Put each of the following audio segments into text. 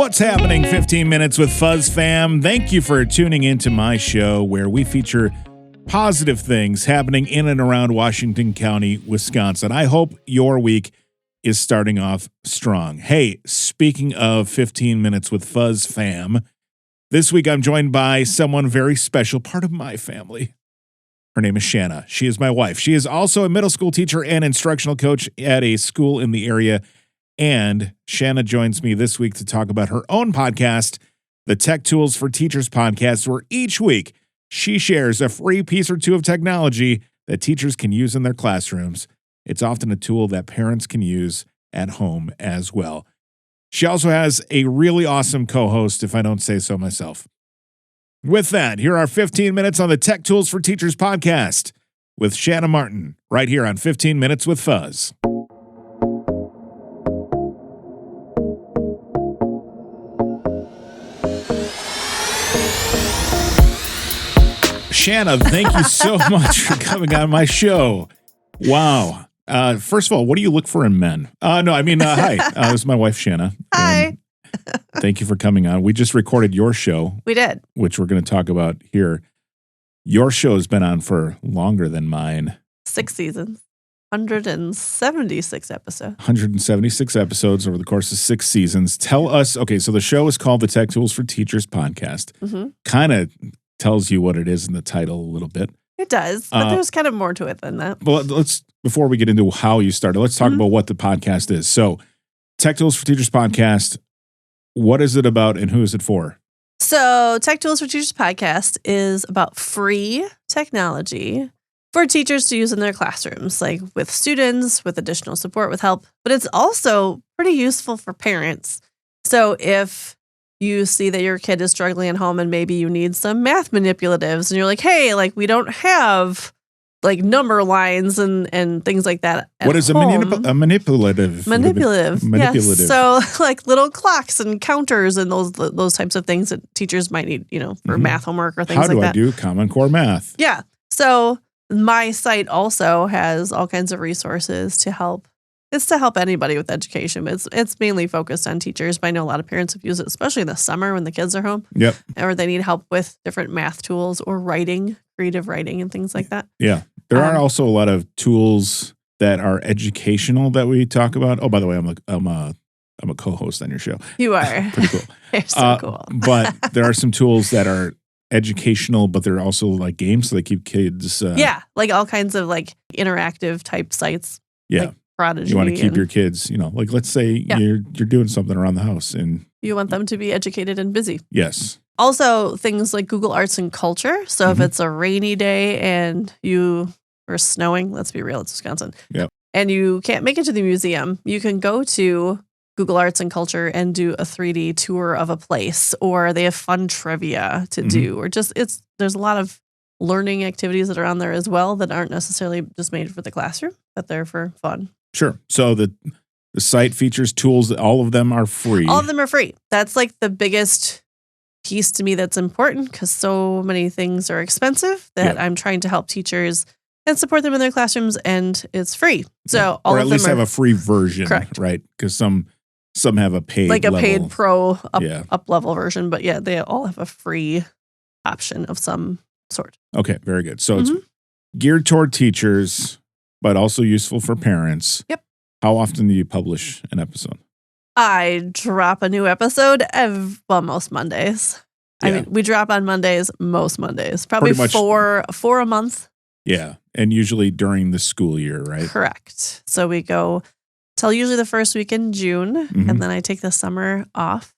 What's happening? 15 Minutes with Fuzz Fam. Thank you for tuning into my show where we feature positive things happening in and around Washington County, Wisconsin. I hope your week is starting off strong. Hey, speaking of 15 Minutes with Fuzz Fam, this week I'm joined by someone very special, part of my family. Her name is Shanna. She is my wife. She is also a middle school teacher and instructional coach at a school in the area. And Shanna joins me this week to talk about her own podcast, the Tech Tools for Teachers podcast, where each week she shares a free piece or two of technology that teachers can use in their classrooms. It's often a tool that parents can use at home as well. She also has a really awesome co-host, if I don't say so myself. With that, here are 15 minutes on the Tech Tools for Teachers podcast with Shanna Martin, right here on 15 Minutes with Fuzz. Shanna, thank you so much for coming on my show. Wow. First of all, what do you look for in men? Hi. This is my wife, Shanna. Hi. Thank you for coming on. We just recorded your show. We did. Which we're going to talk about here. Your show has been on for longer than mine. 6 seasons. 176 episodes. 176 episodes over the course of 6 seasons. Tell us, okay, so the show is called the Tech Tools for Teachers podcast. Mm-hmm. Kind of tells you what it is in the title a little bit. It does, but there's kind of more to it than that. Well, before we get into how you started, let's talk about what the podcast is. So, Tech Tools for Teachers podcast, what is it about and who is it for? So, Tech Tools for Teachers podcast is about free technology for teachers to use in their classrooms, like with students, with additional support, with help. But it's also pretty useful for parents. So, if you see that your kid is struggling at home and maybe you need some math manipulatives and you're like, hey, like we don't have like number lines and things like that at What is home. a manipulative? Manipulative. Yes. So like little clocks and counters and those types of things that teachers might need, for math homework or things like that. How do I do Common Core math? Yeah. So my site also has all kinds of resources to help. It's to help anybody with education. It's mainly focused on teachers, but I know a lot of parents have used it, especially in the summer when the kids are home. Yep. Or they need help with different math tools or writing, creative writing and things like that. Yeah. There are also a lot of tools that are educational that we talk about. Oh, by the way, I'm a co-host on your show. You are. Pretty cool. You're so cool. But there are some tools that are educational, but they're also like games, so they keep kids. Like all kinds of like interactive type sites. Yeah. Like Prodigy. You want to keep your kids, like let's say you're doing something around the house and you want them to be educated and busy. Yes. Also things like Google Arts and Culture. So if it's a rainy day and or snowing, let's be real, it's Wisconsin. Yep. And you can't make it to the museum, you can go to Google Arts and Culture and do a 3D tour of a place, or they have fun trivia to do, or just there's a lot of learning activities that are on there as well that aren't necessarily just made for the classroom, but they're for fun. Sure. So the site features tools that all of them are free. All of them are free. That's like the biggest piece to me that's important because so many things are expensive that I'm trying to help teachers and support them in their classrooms, and it's free. So all or of at them least have a free version, correct, right? Because some have a paid like a level. paid pro up level version, but they all have a free option of some sort. Okay, very good. So it's geared toward teachers, but also useful for parents. Yep. How often do you publish an episode? I drop a new episode most Mondays. Yeah. I mean, we drop on Mondays, most Mondays. Probably four a month. Yeah, and usually during the school year, right? Correct. So we go till usually the first week in June, and then I take the summer off.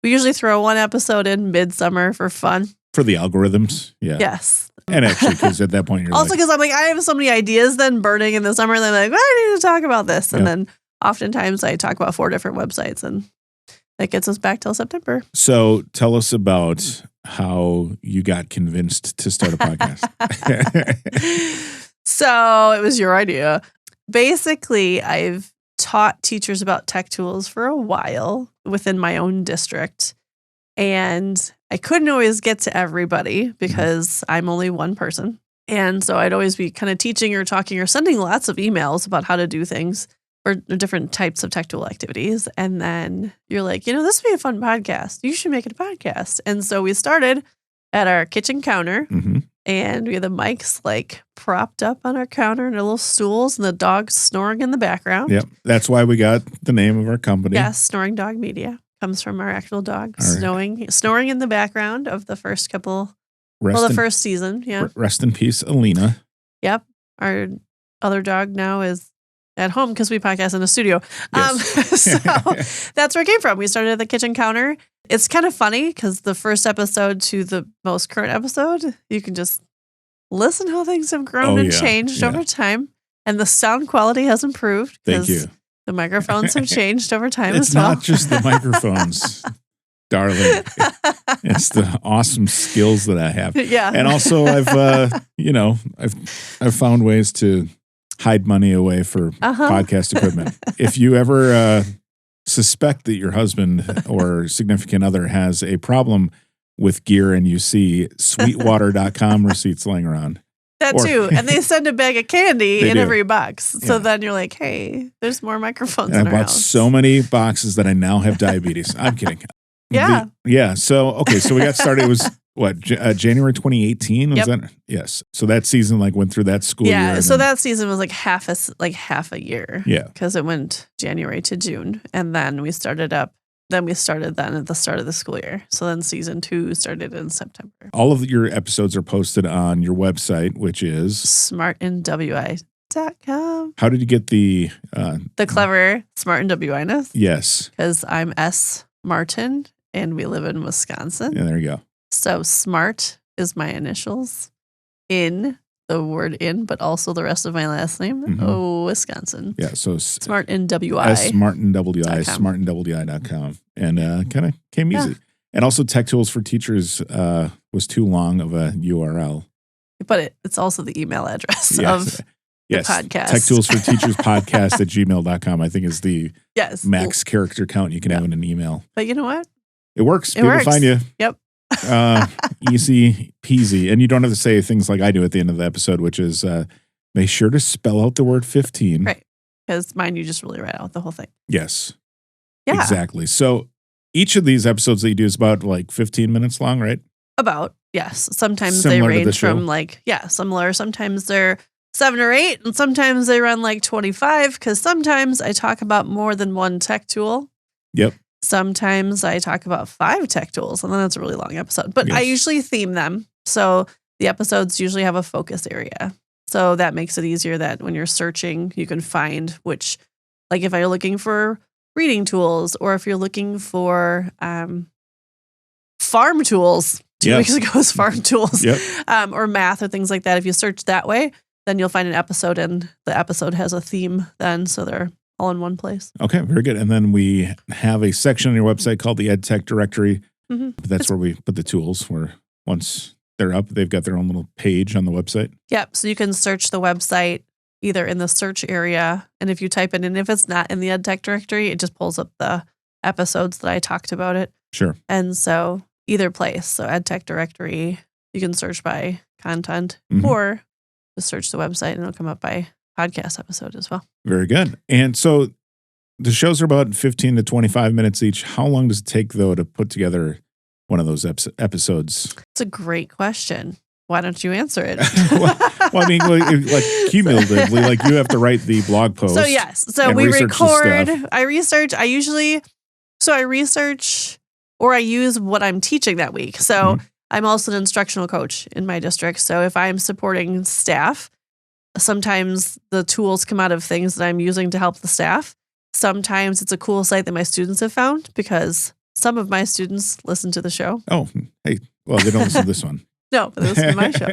We usually throw one episode in midsummer for fun. For the algorithms, yeah. Yes. And actually, because at that point you're also because I'm like, I have so many ideas then burning in the summer, and then I'm like, well, I need to talk about this. And then oftentimes I talk about 4 different websites, and that gets us back till September. So tell us about how you got convinced to start a podcast. So it was your idea. Basically, I've taught teachers about tech tools for a while within my own district. And I couldn't always get to everybody because I'm only one person. And so I'd always be kind of teaching or talking or sending lots of emails about how to do things for different types of tech tool activities. And then you're like, this would be a fun podcast. You should make it a podcast. And so we started at our kitchen counter, and we had the mics like propped up on our counter and our little stools, and the dog snoring in the background. Yep. That's why we got the name of our company. Yes, Snoring Dog Media comes from our actual dog snoring in the background of the first couple, the first season. Yeah. Rest in peace, Alina. Yep. Our other dog now is at home because we podcast in a studio. Yes. So that's where it came from. We started at the kitchen counter. It's kind of funny because the first episode to the most current episode, you can just listen how things have grown and changed over time. And the sound quality has improved. Thank you. The microphones have changed over time as well. It's not just the microphones, darling. It's the awesome skills that I have. Yeah. And also I've found ways to hide money away for podcast equipment. If you ever suspect that your husband or significant other has a problem with gear and you see sweetwater.com receipts laying around. That too. And they send a bag of candy in do. every box. So then you're like, hey, there's more microphones in I our bought house. so many boxes that I now have diabetes. I'm kidding. Yeah. So we got started. It was January 2018? Was that? Yes. So that season went through that school year. Yeah. So that season was half a year. Yeah. Because it went January to June. And then we started at the start of the school year. So then season 2 started in September. All of your episodes are posted on your website, which is smartandwi.com. How did you get the clever Smart and WI-ness? Yes. Because I'm S. Martin and we live in Wisconsin. Yeah, there you go. So smart is my initials in the word in, but also the rest of my last name. Wisconsin. Yeah. So Smart and WI. Martin WI, smartandwi.com. And kind of came easy. And also Tech Tools for Teachers was too long of a URL. But it's also the email address of the podcast. Tech Tools for Teachers podcast at gmail.com, I think is the max character count you can have in an email. But you know what? It works. People find you. Yep. Easy peasy. And you don't have to say things like I do at the end of the episode, which is make sure to spell out the word 15. Right. Because mine, you just really write out the whole thing. Yes. Yeah. Exactly. So each of these episodes that you do is about 15 minutes long, right? About, yes. Sometimes Similar they range from similar. Sometimes they're 7 or 8, and sometimes they run 25, because sometimes I talk about more than one tech tool. Yep. Sometimes I talk about 5 tech tools, and then it's a really long episode. But I usually theme them. So the episodes usually have a focus area. So that makes it easier that when you're searching, you can find which, if you're looking for reading tools, or if you're looking for farm tools. 2 weeks ago was farm tools. Or math or things like that. If you search that way, then you'll find an episode, and the episode has a theme then. So they're all in one place. Okay, very good. And then we have a section on your website called the EdTech Directory. That's where we put the tools, where once they're up, they've got their own little page on the website. Yep. So you can search the website either in the search area, and if you type it in, if it's not in the EdTech Directory, it just pulls up the episodes that I talked about it. Sure. And so either place. So EdTech Directory, you can search by content, or just search the website and it'll come up by podcast episode as well. Very good. And so the shows are about 15 to 25 minutes each. How long does it take, though, to put together one of those episodes? It's a great question. Why don't you answer it? well, I mean, cumulatively, you have to write the blog post. So yes. So we record, I research, I research or I use what I'm teaching that week. So I'm also an instructional coach in my district. So if I'm supporting staff, sometimes the tools come out of things that I'm using to help the staff. Sometimes it's a cool site that my students have found, because some of my students listen to the show. Oh, hey, well, they don't listen to this one. No, but they listen to my show.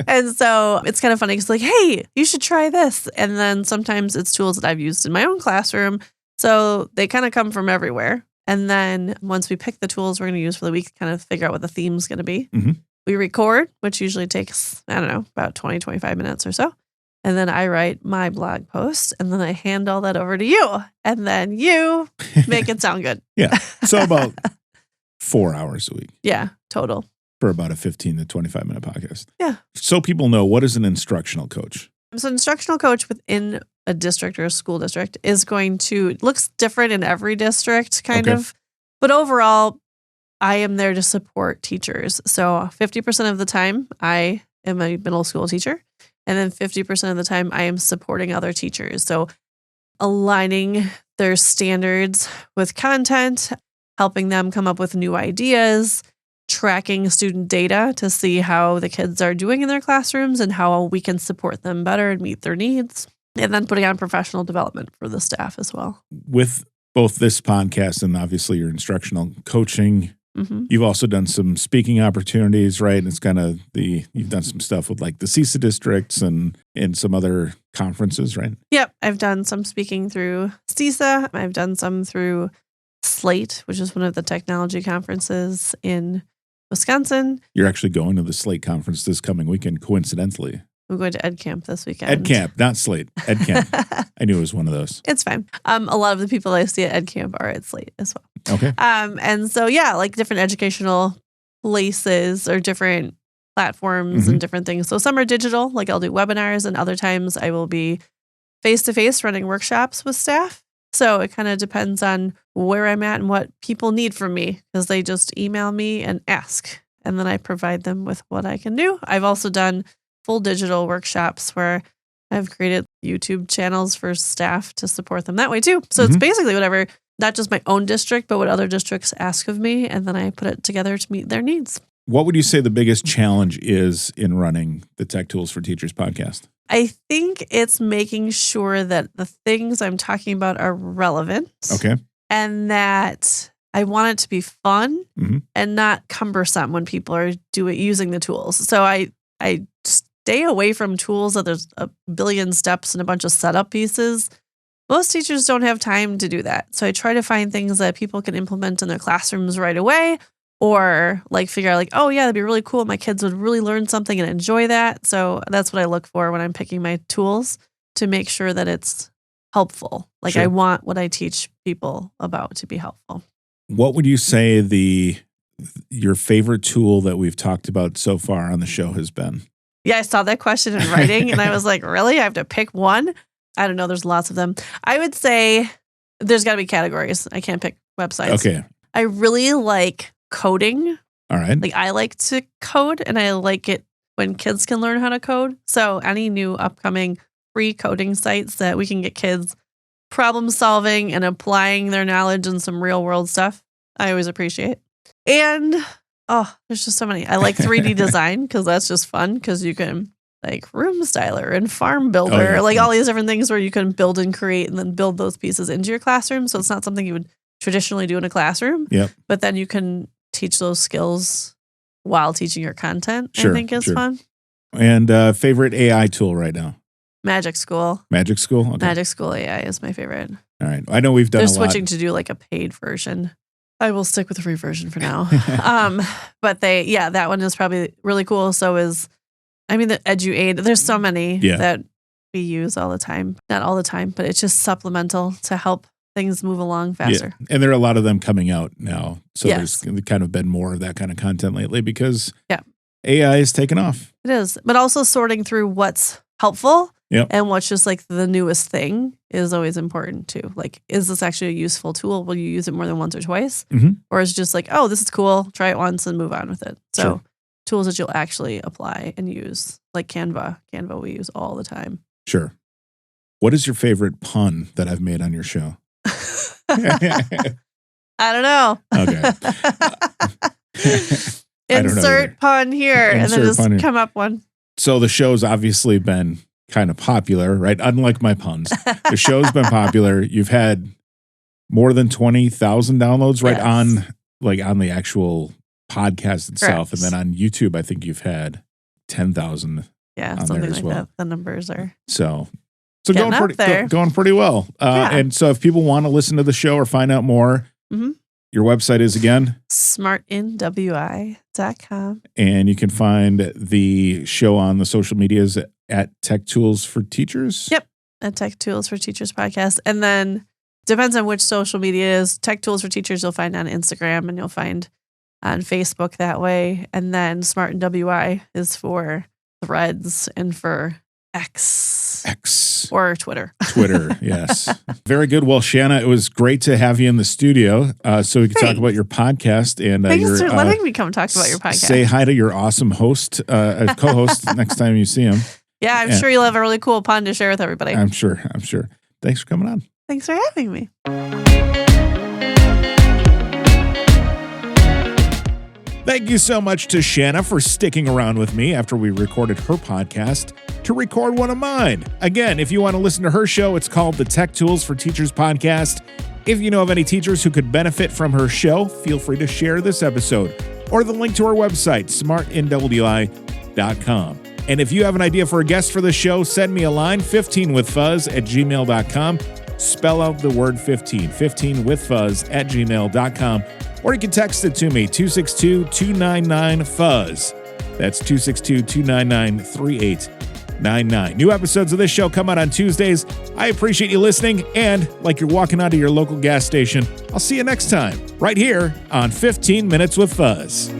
And so it's kind of funny because hey, you should try this. And then sometimes it's tools that I've used in my own classroom. So they kind of come from everywhere. And then once we pick the tools we're going to use for the week, kind of figure out what the theme's going to be. We record, which usually takes, about 20, 25 minutes or so. And then I write my blog post, and then I hand all that over to you. And then you make it sound good. Yeah. So about 4 hours a week. Yeah, total. For about a 15 to 25 minute podcast. Yeah. So people know, what is an instructional coach? So an instructional coach within a district or a school district is going to looks different in every district kind of. But overall, I am there to support teachers. So 50% of the time I am a middle school teacher, and then 50% of the time I am supporting other teachers. So aligning their standards with content, helping them come up with new ideas, tracking student data to see how the kids are doing in their classrooms and how we can support them better and meet their needs. And then putting on professional development for the staff as well. With both this podcast and obviously your instructional coaching, you've also done some speaking opportunities, right? And it's kind of you've done some stuff with like the CISA districts and some other conferences, right? Yep. I've done some speaking through CISA. I've done some through Slate, which is one of the technology conferences in Wisconsin. You're actually going to the Slate conference this coming weekend, coincidentally. I'm going to Ed Camp this weekend. Ed Camp, not Slate. Ed Camp. I knew it was one of those. It's fine. A lot of the people I see at Ed Camp are at Slate as well. Okay. And so, yeah, like different educational places or different platforms and different things. So some are digital, like I'll do webinars, and other times I will be face-to-face running workshops with staff. So it kind of depends on where I'm at and what people need from me, because they just email me and ask, and then I provide them with what I can do. I've also done full digital workshops where I've created YouTube channels for staff to support them that way too. So it's basically whatever, not just my own district, but what other districts ask of me. And then I put it together to meet their needs. What would you say the biggest challenge is in running the Tech Tools for Teachers podcast? I think it's making sure that the things I'm talking about are relevant. Okay. And that I want it to be fun and not cumbersome when people are using the tools. So I stay away from tools that there's a billion steps and a bunch of setup pieces. Most teachers don't have time to do that. So I try to find things that people can implement in their classrooms right away, or like figure out like, oh yeah, that'd be really cool. My kids would really learn something and enjoy that. So that's what I look for when I'm picking my tools, to make sure that it's helpful. Like I want what I teach people about to be helpful. What would you say your favorite tool that we've talked about so far on the show has been? Yeah, I saw that question in writing and I was like, really? I have to pick one? I don't know. There's lots of them. I would say there's got to be categories. I can't pick websites. Okay. I really like coding. All right. Like I like to code, and I like it when kids can learn how to code. So any new upcoming free coding sites that we can get kids problem solving and applying their knowledge in some real world stuff, I always appreciate. And there's just so many. I like 3D design because that's just fun, because you can like Room Styler and Farm Builder, all these different things where you can build and create and then build those pieces into your classroom. So it's not something you would traditionally do in a classroom. Yep. But then you can teach those skills while teaching your content, I think is fun. And favorite AI tool right now? Magic School. Magic School? Okay. Magic School AI is my favorite. All right. I know we've done They're switching to do like a paid version. I will stick with the free version for now. But that one is probably really cool. So the EduAid, there's so many that we use all the time. Not all the time, but it's just supplemental to help things move along faster. Yeah. And there are a lot of them coming out now. So there's kind of been more of that kind of content lately because AI is taking off. It is. But also sorting through what's helpful and what's just like the newest thing is always important too. Like, is this actually a useful tool? Will you use it more than once or twice? Or is it just like, oh, this is cool, try it once and move on with it. So tools that you'll actually apply and use, like Canva. Canva we use all the time. Sure. What is your favorite pun that I've made on your show? I don't know. Okay. Insert pun here and then just come up one. So the show's obviously been kind of popular, right? Unlike my puns. The show's been popular. You've had more than 20,000 downloads on the actual podcast itself. Correct. And then on YouTube, I think you've had 10,000 on something there as like well. that. The numbers are So going pretty well. And so if people want to listen to the show or find out more, your website is again? smartinwi.com. And you can find the show on the social medias at Tech Tools for Teachers? Yep, at Tech Tools for Teachers podcast. And then depends on which social media is. Tech Tools for Teachers you'll find on Instagram, and you'll find on Facebook that way. And then Smart and WI is for Threads and for X. Or Twitter. Twitter, yes. Very good. Well, Shanna, it was great to have you in the studio so we could talk about your podcast. And thanks for letting me come talk about your podcast. Say hi to your awesome host, co-host next time you see him. Yeah, I'm sure you'll have a really cool pun to share with everybody. I'm sure. Thanks for coming on. Thanks for having me. Thank you so much to Shanna for sticking around with me after we recorded her podcast to record one of mine. Again, if you want to listen to her show, it's called the Tech Tools for Teachers podcast. If you know of any teachers who could benefit from her show, feel free to share this episode or the link to her website, smartnwi.com. And if you have an idea for a guest for the show, send me a line, 15withfuzz@gmail.com. Spell out the word 15, 15withfuzz@gmail.com. Or you can text it to me, 262-299-FUZZ. That's 262-299-3899. New episodes of this show come out on Tuesdays. I appreciate you listening, and like you're walking out of your local gas station, I'll see you next time, right here on 15 Minutes with Fuzz.